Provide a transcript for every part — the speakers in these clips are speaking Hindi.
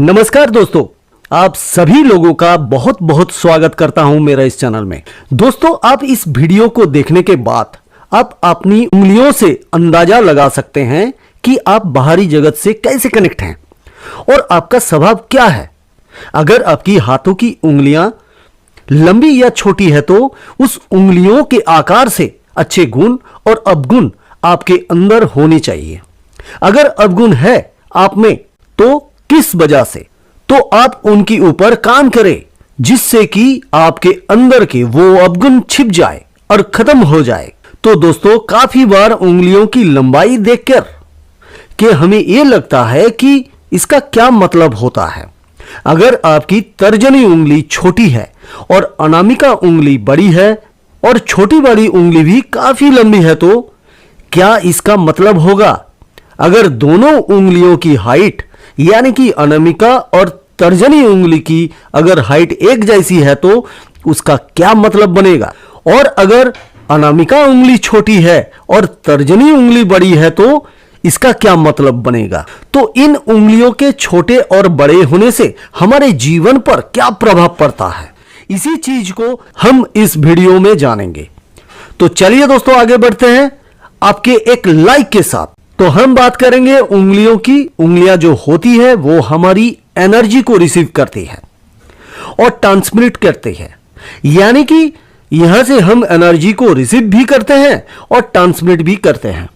नमस्कार दोस्तों, आप सभी लोगों का बहुत बहुत स्वागत करता हूं मेरा इस चैनल में। दोस्तों, आप इस वीडियो को देखने के बाद आप अपनी उंगलियों से अंदाजा लगा सकते हैं कि आप बाहरी जगत से कैसे कनेक्ट हैं और आपका स्वभाव क्या है। अगर आपकी हाथों की उंगलियां लंबी या छोटी है तो उस उंगलियों के आकार से अच्छे गुण और अवगुण आपके अंदर होने चाहिए। अगर अवगुण है आप में तो किस वजह से, तो आप उनके ऊपर काम करें जिससे कि आपके अंदर के वो अवगुण छिप जाए और खत्म हो जाए। तो दोस्तों, काफी बार उंगलियों की लंबाई देखकर कि हमें यह लगता है कि इसका क्या मतलब होता है। अगर आपकी तर्जनी उंगली छोटी है और अनामिका उंगली बड़ी है और छोटी वाली उंगली भी काफी लंबी है तो क्या इसका मतलब होगा? अगर दोनों उंगलियों की हाइट यानी कि अनामिका और तर्जनी उंगली की अगर हाइट एक जैसी है तो उसका क्या मतलब बनेगा? और अगर अनामिका उंगली छोटी है और तर्जनी उंगली बड़ी है तो इसका क्या मतलब बनेगा? तो इन उंगलियों के छोटे और बड़े होने से हमारे जीवन पर क्या प्रभाव पड़ता है, इसी चीज को हम इस वीडियो में जानेंगे। तो चलिए दोस्तों, आगे बढ़ते हैं आपके एक लाइक के साथ। तो हम बात करेंगे उंगलियों की। उंगलियां जो होती है वो हमारी एनर्जी को रिसीव करती है और ट्रांसमिट करती है, यानी कि यहां से हम एनर्जी को रिसीव भी करते हैं और ट्रांसमिट भी करते हैं।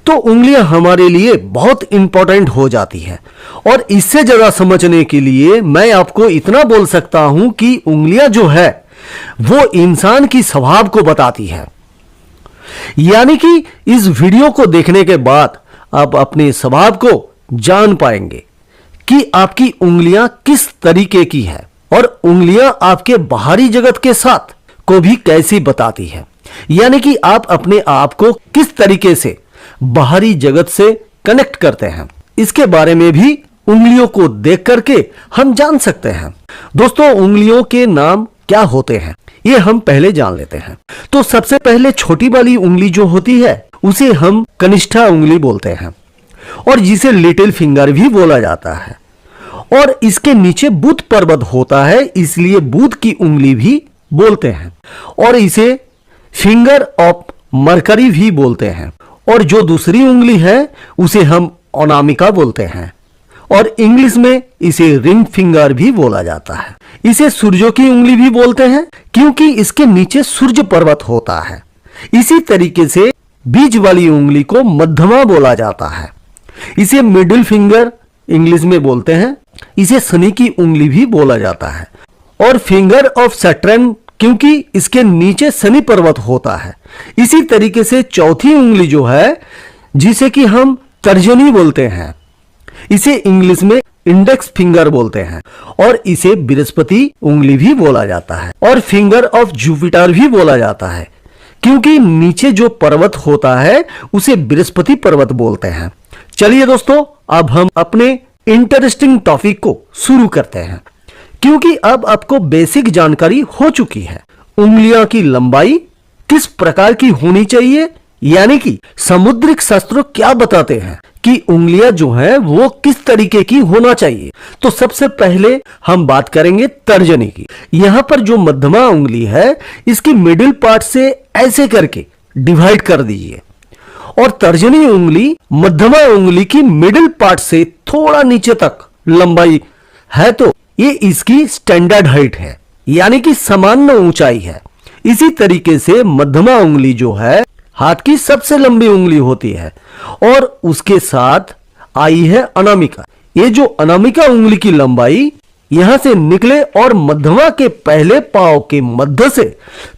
तो उंगलियां हमारे लिए बहुत इंपॉर्टेंट हो जाती है और इससे ज्यादा समझने के लिए मैं आपको इतना बोल सकता हूं कि उंगलियां जो है वो इंसान की स्वभाव को बताती है। यानी कि इस वीडियो को देखने के बाद आप अपने स्वभाव को जान पाएंगे कि आपकी उंगलियां किस तरीके की है और उंगलियां आपके बाहरी जगत के साथ को भी कैसी बताती है, यानी कि आप अपने आप को किस तरीके से बाहरी जगत से कनेक्ट करते हैं। इसके बारे में भी उंगलियों को देख करके हम जान सकते हैं। दोस्तों, उंगलियों के नाम क्या होते हैं ये हम पहले जान लेते हैं। तो सबसे पहले छोटी वाली उंगली जो होती है उसे हम कनिष्ठा उंगली बोलते हैं और जिसे लिटिल फिंगर भी बोला जाता है। और इसके नीचे बुध पर्वत होता है, इसलिए बुध की उंगली भी बोलते हैं और इसे फिंगर ऑफ मरकरी भी बोलते हैं। और जो दूसरी उंगली है उसे हम अनामिका बोलते हैं और इंग्लिश में इसे रिंग फिंगर भी बोला जाता है। इसे सूर्यों की उंगली भी बोलते हैं क्योंकि इसके नीचे सूर्य पर्वत होता है। इसी तरीके से बीच वाली उंगली को मध्यमा बोला जाता है, इसे मिडिल फिंगर इंग्लिश में बोलते हैं। इसे शनि की उंगली भी बोला जाता है और फिंगर ऑफ सैटर्न क्योंकि इसके नीचे शनि पर्वत होता है। इसी तरीके से चौथी उंगली जो है जिसे कि हम तर्जनी बोलते हैं, इसे इंग्लिश में इंडेक्स फिंगर बोलते हैं और इसे बृहस्पति उंगली भी बोला जाता है और फिंगर ऑफ जुपिटर भी बोला जाता है क्योंकि नीचे जो पर्वत होता है उसे बृहस्पति पर्वत बोलते हैं। चलिए दोस्तों, अब हम अपने इंटरेस्टिंग टॉपिक को शुरू करते हैं क्योंकि अब आपको बेसिक जानकारी हो चुकी है। उंगलियों की लंबाई किस प्रकार की होनी चाहिए, यानी कि समुद्रिक शास्त्र क्या बताते हैं कि उंगलियां जो है वो किस तरीके की होना चाहिए। तो सबसे पहले हम बात करेंगे तर्जनी की। यहां पर जो मध्यमा उंगली है इसकी मिडिल पार्ट से ऐसे करके डिवाइड कर दीजिए और तर्जनी उंगली मध्यमा उंगली की मिडिल पार्ट से थोड़ा नीचे तक लंबाई है तो ये इसकी स्टैंडर्ड हाइट है, यानी कि सामान्य ऊंचाई है। इसी तरीके से मध्यमा उंगली जो है हाथ की सबसे लंबी उंगली होती है और उसके साथ आई है अनामिका। ये जो अनामिका उंगली की लंबाई यहां से निकले और मध्यमा के पहले पांव के मध्य से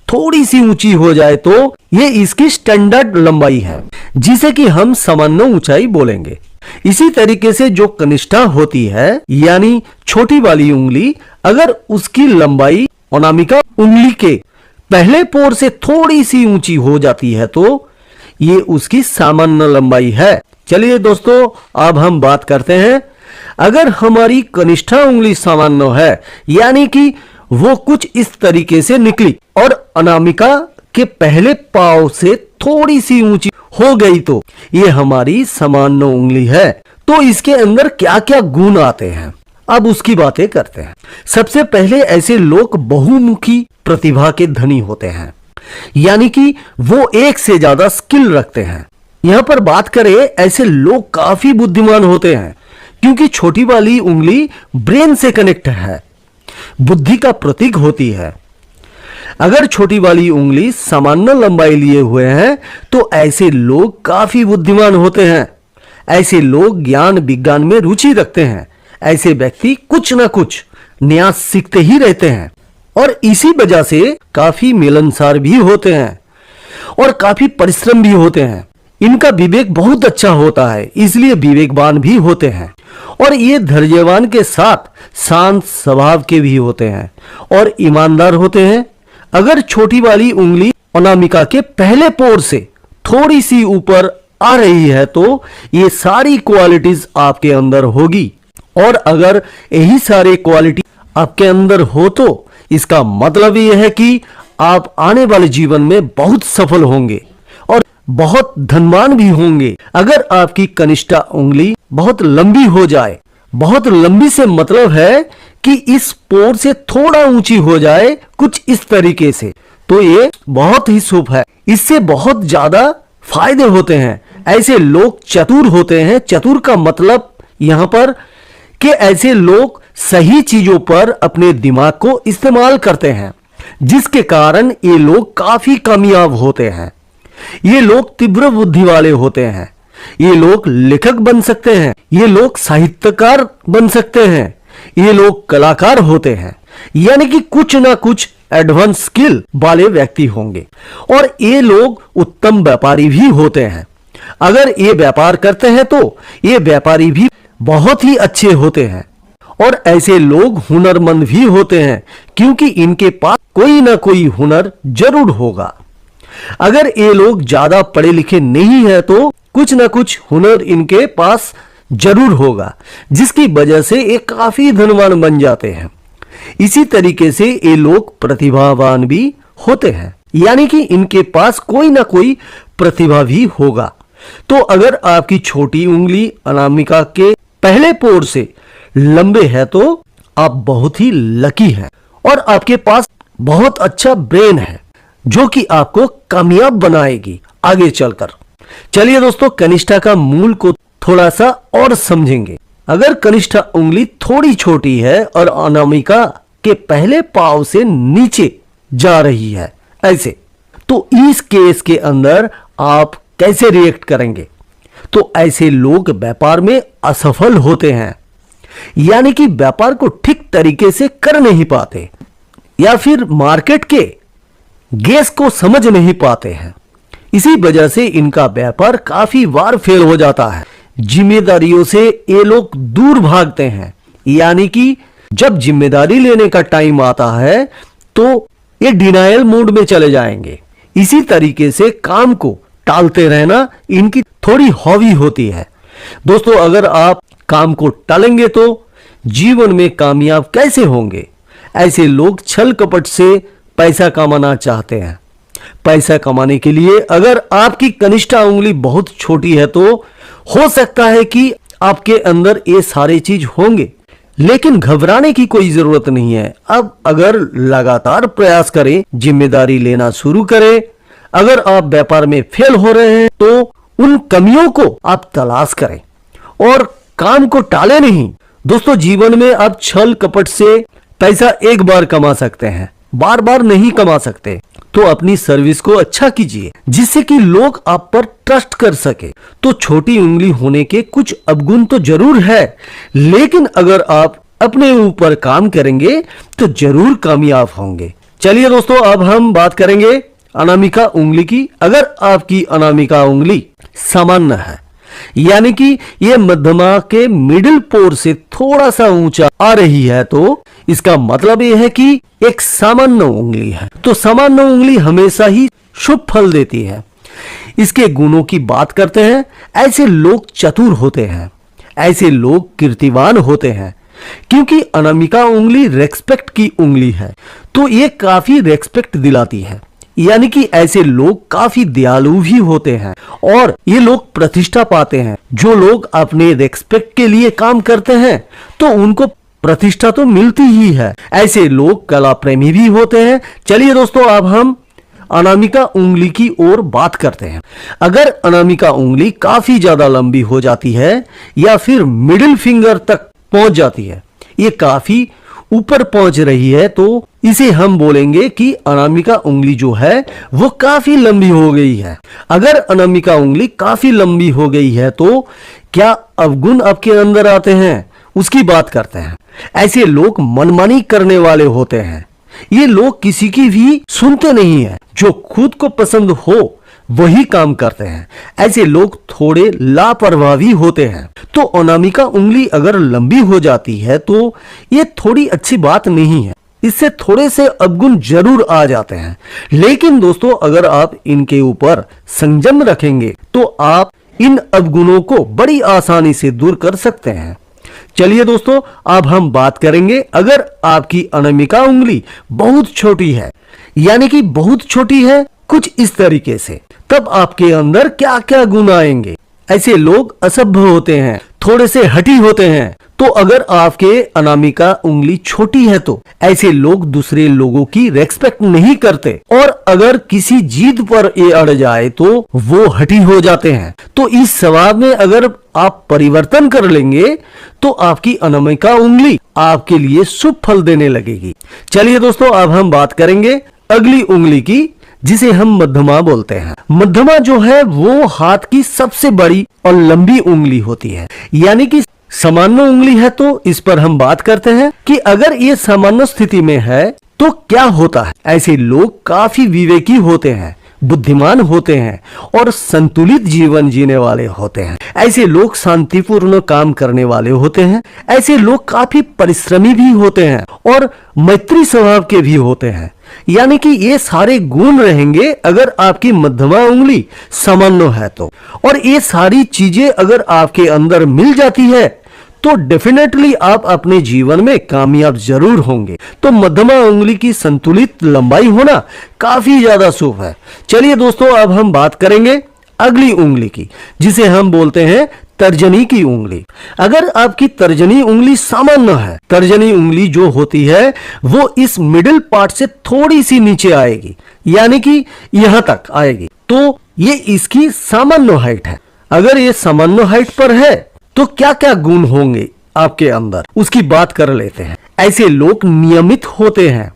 थोड़ी सी ऊंची हो जाए तो ये इसकी स्टैंडर्ड लंबाई है, जिसे कि हम सामान्य ऊंचाई बोलेंगे। इसी तरीके से जो कनिष्ठा होती है यानी छोटी वाली उंगली, अगर उसकी लंबाई अनामिका उंगली के पहले पोर से थोड़ी सी ऊंची हो जाती है तो ये उसकी सामान्य लंबाई है। चलिए दोस्तों, अब हम बात करते हैं अगर हमारी कनिष्ठा उंगली सामान्य है यानी कि वो कुछ इस तरीके से निकली और अनामिका के पहले पांव से थोड़ी सी ऊंची हो गई तो ये हमारी सामान्य उंगली है। तो इसके अंदर क्या क्या गुण आते हैं अब उसकी बातें करते हैं। सबसे पहले ऐसे लोग बहुमुखी प्रतिभा के धनी होते हैं, यानी कि वो एक से ज्यादा स्किल रखते हैं। यहां पर बात करें, ऐसे लोग काफी बुद्धिमान होते हैं क्योंकि छोटी वाली उंगली ब्रेन से कनेक्ट है, बुद्धि का प्रतीक होती है। अगर छोटी वाली उंगली सामान्य लंबाई लिए हुए हैं तो ऐसे लोग काफी बुद्धिमान होते हैं। ऐसे लोग ज्ञान विज्ञान में रुचि रखते हैं। ऐसे व्यक्ति कुछ ना कुछ नया सीखते ही रहते हैं और इसी वजह से काफी मिलनसार भी होते हैं और काफी परिश्रम भी होते हैं। इनका विवेक बहुत अच्छा होता है, इसलिए विवेकवान भी होते हैं और ये धैर्यवान के साथ शांत स्वभाव के भी होते हैं और ईमानदार होते हैं। अगर छोटी वाली उंगली अनामिका के पहले पोर से थोड़ी सी ऊपर आ रही है तो ये सारी क्वालिटीज आपके अंदर होगी और अगर यही सारे क्वालिटी आपके अंदर हो तो इसका मतलब यह है कि आप आने वाले जीवन में बहुत सफल होंगे और बहुत धनवान भी होंगे। अगर आपकी कनिष्ठा उंगली बहुत लंबी हो जाए, बहुत लंबी से मतलब है कि इस पोर से थोड़ा ऊंची हो जाए कुछ इस तरीके से, तो ये बहुत ही शुभ है। इससे बहुत ज्यादा फायदे होते हैं। ऐसे लोग चतुर होते हैं। चतुर का मतलब यहां पर कि ऐसे लोग सही चीजों पर अपने दिमाग को इस्तेमाल करते हैं, जिसके कारण ये लोग काफी कामयाब होते हैं। ये लोग तीव्र बुद्धि वाले होते हैं। ये लोग लेखक बन सकते हैं, ये लोग साहित्यकार बन सकते हैं, ये लोग कलाकार होते हैं, यानी कि कुछ ना कुछ एडवांस स्किल वाले व्यक्ति होंगे और ये लोग उत्तम व्यापारी भी होते हैं। अगर ये व्यापार करते हैं तो ये व्यापारी भी बहुत ही अच्छे होते हैं और ऐसे लोग हुनरमंद भी होते हैं क्योंकि इनके पास कोई ना कोई हुनर जरूर होगा। अगर ये लोग ज्यादा पढ़े लिखे नहीं है तो कुछ ना कुछ हुनर इनके पास जरूर होगा, जिसकी वजह से ये काफी धनवान बन जाते हैं। इसी तरीके से ये लोग प्रतिभावान भी होते हैं, यानी कि इनके पास कोई ना कोई प्रतिभा भी होगा। तो अगर आपकी छोटी उंगली अनामिका के पहले पोर से लंबे है तो आप बहुत ही लकी हैं और आपके पास बहुत अच्छा ब्रेन है जो कि आपको कामयाब बनाएगी आगे चलकर। चलिए दोस्तों, कनिष्ठा का मूल को थोड़ा सा और समझेंगे। अगर कनिष्ठा उंगली थोड़ी छोटी है और अनामिका के पहले पांव से नीचे जा रही है ऐसे, तो इस केस के अंदर आप कैसे रिएक्ट करेंगे? तो ऐसे लोग व्यापार में असफल होते हैं, यानी कि व्यापार को ठीक तरीके से कर नहीं पाते या फिर मार्केट के गेस को समझ नहीं पाते हैं। इसी वजह से इनका व्यापार काफी बार फेल हो जाता है। जिम्मेदारियों से ये लोग दूर भागते हैं, यानी कि जब जिम्मेदारी लेने का टाइम आता है तो ये डिनायल मोड में चले जाएंगे। इसी तरीके से काम को टालते रहना इनकी थोड़ी हॉबी होती है। दोस्तों, अगर आप काम को टालेंगे तो जीवन में कामयाब कैसे होंगे? ऐसे लोग छल कपट से पैसा कमाना चाहते हैं। पैसा कमाने के लिए अगर आपकी कनिष्ठा उंगली बहुत छोटी है तो हो सकता है कि आपके अंदर ये सारे चीज होंगे, लेकिन घबराने की कोई जरूरत नहीं है। अब अगर लगातार प्रयास करें, जिम्मेदारी लेना शुरू करें, अगर आप व्यापार में फेल हो रहे हैं तो उन कमियों को आप तलाश करें और काम को टाले नहीं। दोस्तों, जीवन में आप छल कपट से पैसा एक बार कमा सकते हैं, बार बार नहीं कमा सकते। तो अपनी सर्विस को अच्छा कीजिए जिससे कि लोग आप पर ट्रस्ट कर सके। तो छोटी उंगली होने के कुछ अवगुण तो जरूर है, लेकिन अगर आप अपने ऊपर काम करेंगे तो जरूर कामयाब होंगे। चलिए दोस्तों, अब हम बात करेंगे अनामिका उंगली की। अगर आपकी अनामिका उंगली सामान्य है, यानी कि यह मध्यमा के मिडिल पोर से थोड़ा सा ऊंचा आ रही है, तो इसका मतलब यह है कि एक सामान्य उंगली है। तो सामान्य उंगली हमेशा ही शुभ फल देती है। इसके गुणों की बात करते हैं। ऐसे लोग चतुर होते हैं, ऐसे लोग कीर्तिवान होते हैं, क्योंकि अनामिका उंगली रेस्पेक्ट की उंगली है, तो ये काफी रेस्पेक्ट दिलाती है। यानी कि ऐसे लोग काफी दयालु भी होते हैं और ये लोग प्रतिष्ठा पाते हैं। जो लोग अपने रेस्पेक्ट के लिए काम करते हैं तो उनको प्रतिष्ठा तो मिलती ही है। ऐसे लोग कला प्रेमी भी होते हैं। चलिए दोस्तों, अब हम अनामिका उंगली की ओर बात करते हैं। अगर अनामिका उंगली काफी ज्यादा लंबी हो जाती है या फिर मिडिल फिंगर तक पहुंच जाती है, ये काफी ऊपर पहुंच रही है, तो इसे हम बोलेंगे कि अनामिका उंगली जो है वो काफी लंबी हो गई है। अगर अनामिका उंगली काफी लंबी हो गई है तो क्या अवगुण आपके अंदर आते हैं, उसकी बात करते हैं। ऐसे लोग मनमानी करने वाले होते हैं। ये लोग किसी की भी सुनते नहीं है, जो खुद को पसंद हो वही काम करते हैं। ऐसे लोग थोड़े लापरवाही होते हैं। तो अनामिका उंगली अगर लंबी हो जाती है तो ये थोड़ी अच्छी बात नहीं है, इससे थोड़े से अवगुण जरूर आ जाते हैं। लेकिन दोस्तों, अगर आप इनके ऊपर संयम रखेंगे तो आप इन अवगुणों को बड़ी आसानी से दूर कर सकते हैं। चलिए दोस्तों, अब हम बात करेंगे, अगर आपकी अनामिका उंगली बहुत छोटी है, यानी कि बहुत छोटी है कुछ इस तरीके से, तब आपके अंदर क्या क्या गुण आएंगे। ऐसे लोग असभ्य होते हैं, थोड़े से हठी होते हैं। तो अगर आपके अनामिका उंगली छोटी है तो ऐसे लोग दूसरे लोगों की रेस्पेक्ट नहीं करते, और अगर किसी जीत पर ये अड़ जाए तो वो हठी हो जाते हैं। तो इस स्वभाव में अगर आप परिवर्तन कर लेंगे तो आपकी अनामिका उंगली आपके लिए शुभ फल देने लगेगी। चलिए दोस्तों, अब हम बात करेंगे अगली उंगली की, जिसे हम मध्यमा बोलते हैं। मध्यमा जो है वो हाथ की सबसे बड़ी और लंबी उंगली होती है, यानी कि सामान्य उंगली है। तो इस पर हम बात करते हैं कि अगर ये सामान्य स्थिति में है तो क्या होता है। ऐसे लोग काफी विवेकी होते हैं, बुद्धिमान होते हैं और संतुलित जीवन जीने वाले होते हैं। ऐसे लोग शांतिपूर्ण काम करने वाले होते हैं। ऐसे लोग काफी परिश्रमी भी होते हैं और मैत्री स्वभाव के भी होते हैं। यानी कि ये सारे गुण रहेंगे अगर आपकी मध्यमा उंगली सामान्य है तो। और ये सारी चीजें अगर आपके अंदर मिल जाती है तो डेफिनेटली आप अपने जीवन में कामयाब जरूर होंगे। तो मध्यमा उंगली की संतुलित लंबाई होना काफी ज्यादा शुभ है। चलिए दोस्तों, अब हम बात करेंगे अगली उंगली की, जिसे हम बोलते हैं तर्जनी की उंगली। अगर आपकी तर्जनी उंगली सामान्य है, तर्जनी उंगली जो होती है वो इस मिडिल पार्ट से थोड़ी सी नीचे आएगी, यानी कि यहां तक आएगी, तो ये इसकी सामान्य हाइट है। अगर ये सामान्य हाइट पर है तो क्या क्या गुण होंगे आपके अंदर, उसकी बात कर लेते हैं। ऐसे लोग नियमित होते हैं,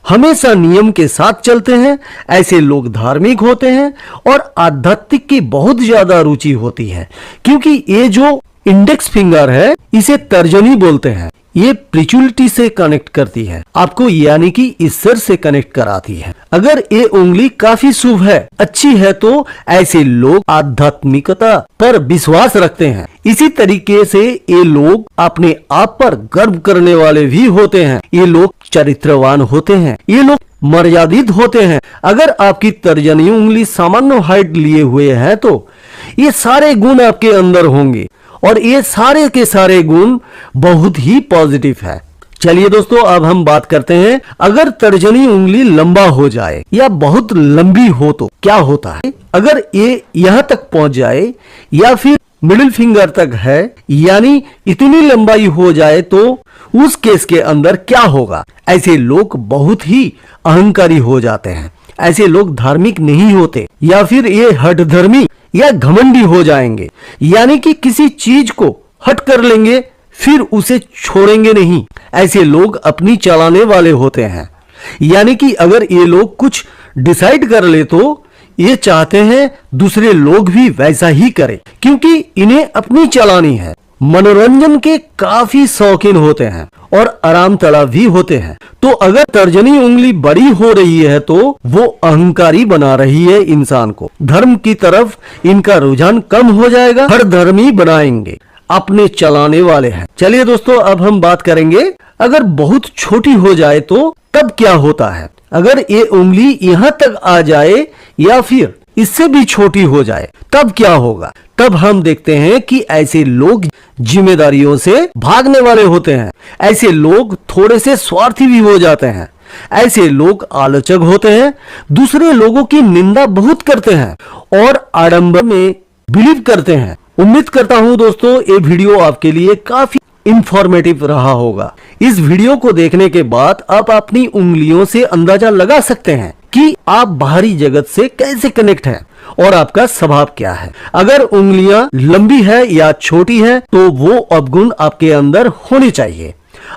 हमेशा नियम के साथ चलते हैं। ऐसे लोग धार्मिक होते हैं और आध्यात्मिक की बहुत ज्यादा रुचि होती है, क्योंकि ये जो इंडेक्स फिंगर है इसे तर्जनी बोलते हैं। ये स्पिरिचुअलिटी से कनेक्ट करती है आपको, यानी कि ईश्वर से कनेक्ट कराती है। अगर ये उंगली काफी शुभ है, अच्छी है, तो ऐसे लोग आध्यात्मिकता पर विश्वास रखते हैं। इसी तरीके से ये लोग अपने आप पर गर्व करने वाले भी होते हैं। ये लोग चरित्रवान होते हैं, ये लोग मर्यादित होते हैं। अगर आपकी तर्जनी उंगली सामान्य हाइट लिए हुए है तो ये सारे गुण आपके अंदर होंगे, और ये सारे के सारे गुण बहुत ही पॉजिटिव है। चलिए दोस्तों, अब हम बात करते हैं, अगर तर्जनी उंगली लंबा हो जाए या बहुत लंबी हो तो क्या होता है। अगर ये यहां तक पहुंच जाए या फिर मिडिल फिंगर तक है, यानी इतनी लंबाई हो जाए, तो उस केस के अंदर क्या होगा। ऐसे लोग बहुत ही अहंकारी हो जाते हैं। ऐसे लोग धार्मिक नहीं होते, या फिर ये हठधर्मी या घमंडी हो जाएंगे, यानी कि किसी चीज को हट कर लेंगे फिर उसे छोड़ेंगे नहीं। ऐसे लोग अपनी चलाने वाले होते हैं, यानी कि अगर ये लोग कुछ डिसाइड कर ले तो ये चाहते हैं दूसरे लोग भी वैसा ही करें, क्योंकि इन्हें अपनी चलानी है। मनोरंजन के काफी शौकीन होते हैं और आराम तलब भी होते हैं। तो अगर तर्जनी उंगली बड़ी हो रही है तो वो अहंकारी बना रही है इंसान को। धर्म की तरफ इनका रुझान कम हो जाएगा, हर धर्मी बनाएंगे, अपने चलाने वाले हैं। चलिए दोस्तों, अब हम बात करेंगे, अगर बहुत छोटी हो जाए तो तब क्या होता है। अगर ये उंगली यहाँ तक आ जाए या फिर इससे भी छोटी हो जाए तब क्या होगा। तब हम देखते हैं कि ऐसे लोग जिम्मेदारियों से भागने वाले होते हैं। ऐसे लोग थोड़े से स्वार्थी भी हो जाते हैं। ऐसे लोग आलोचक होते हैं, दूसरे लोगों की निंदा बहुत करते हैं और आडंबर में बिलीव करते हैं। उम्मीद करता हूं दोस्तों ये वीडियो आपके लिए काफी इंफॉर्मेटिव रहा होगा। इस वीडियो को देखने के बाद आप अपनी उंगलियों से अंदाजा लगा सकते हैं कि आप बाहरी जगत से कैसे कनेक्ट हैं और आपका स्वभाव क्या है। अगर उंगलियां लंबी है या छोटी है तो वो अवगुण आपके अंदर होनी चाहिए।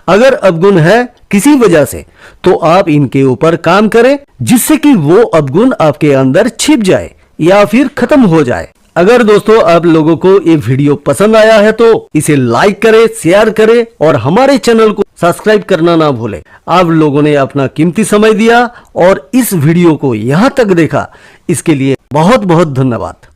अगर अवगुण है किसी वजह से तो आप इनके ऊपर काम करें जिससे कि वो अवगुण आपके अंदर छिप जाए या फिर खत्म हो जाए। अगर दोस्तों आप लोगों को ये वीडियो पसंद आया है तो इसे लाइक करें, शेयर करें और हमारे चैनल को सब्सक्राइब करना ना भूलें। आप लोगों ने अपना कीमती समय दिया और इस वीडियो को यहाँ तक देखा, इसके लिए बहुत बहुत धन्यवाद।